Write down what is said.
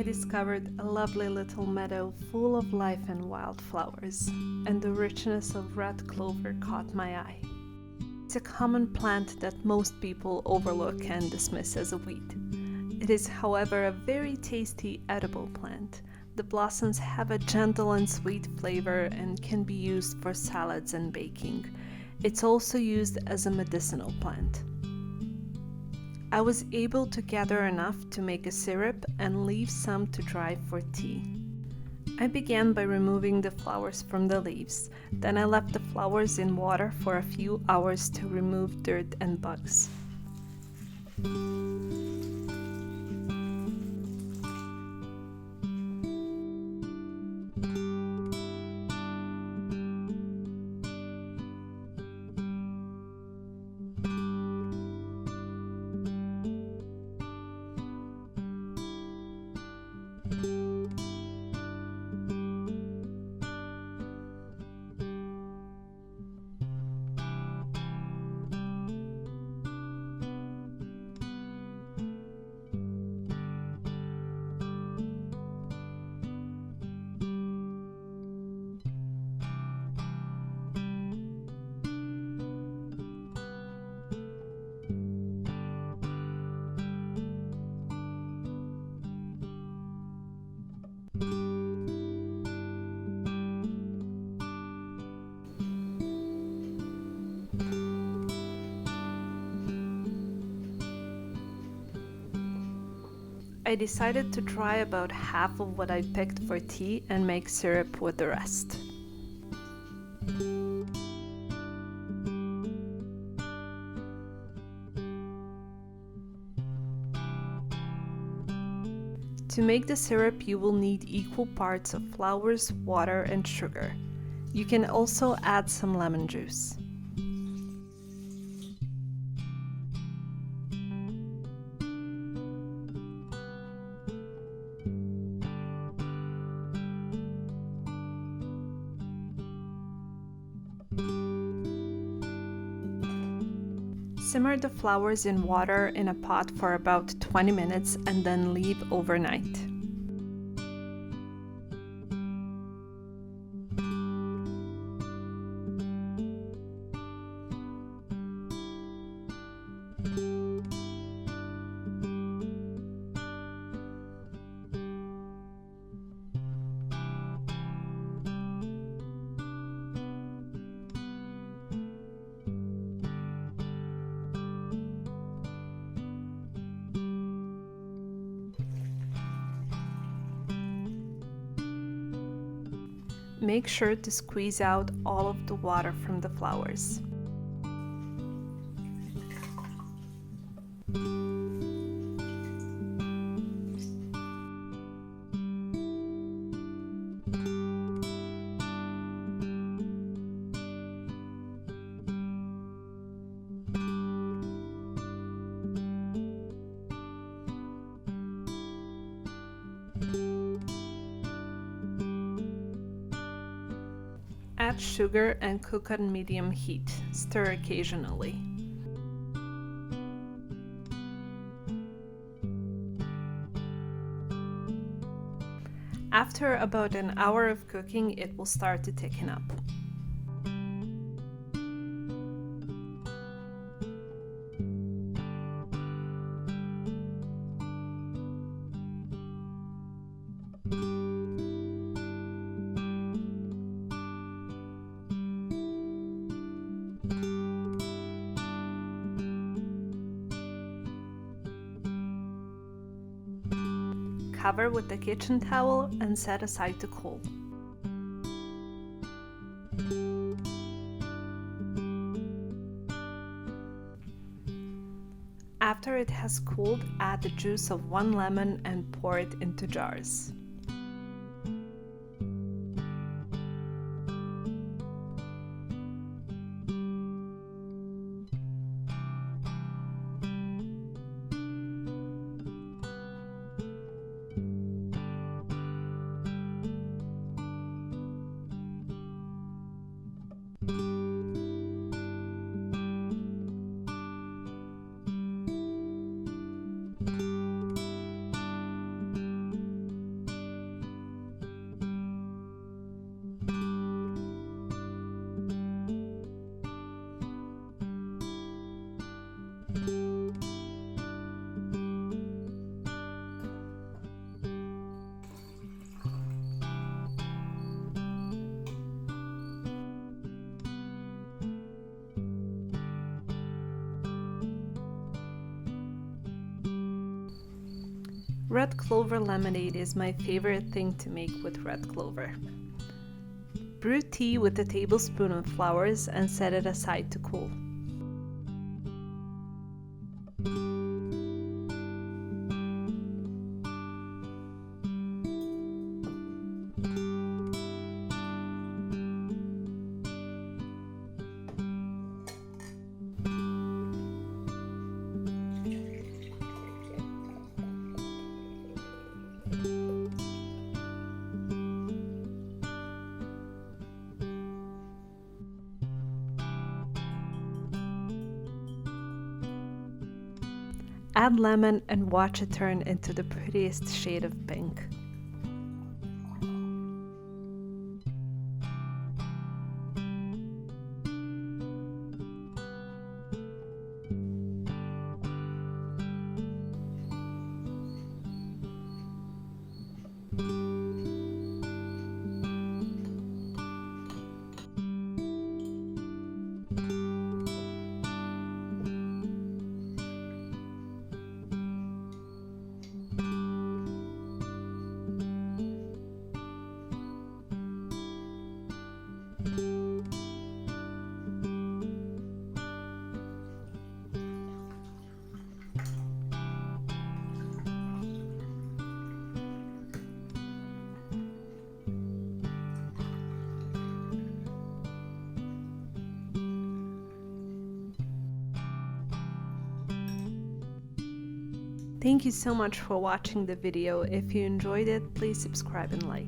I discovered a lovely little meadow full of life and wildflowers, and the richness of red clover caught my eye. It's a common plant that most people overlook and dismiss as a weed. It is, however, a very tasty edible plant. The blossoms have a gentle and sweet flavor and can be used for salads and baking. It's also used as a medicinal plant. I was able to gather enough to make a syrup and leave some to dry for tea. I began by removing the flowers from the leaves. Then I left the flowers in water for a few hours to remove dirt and bugs. I decided to try about half of what I picked for tea and make syrup with the rest. To make the syrup, you will need equal parts of flowers, water, and sugar. You can also add some lemon juice. Simmer the flowers in water in a pot for about 20 minutes and then leave overnight. Make sure to squeeze out all of the water from the flowers. Add sugar and cook on medium heat. Stir occasionally. After about an hour of cooking, it will start to thicken up. Cover with a kitchen towel and set aside to cool. After it has cooled, add the juice of 1 lemon and pour it into jars. Red Clover lemonade is my favorite thing to make with red clover. Brew tea with a tablespoon of flowers and set it aside to cool. Add lemon and watch it turn into the prettiest shade of pink. Thank you so much for watching the video. If you enjoyed it, please subscribe and like.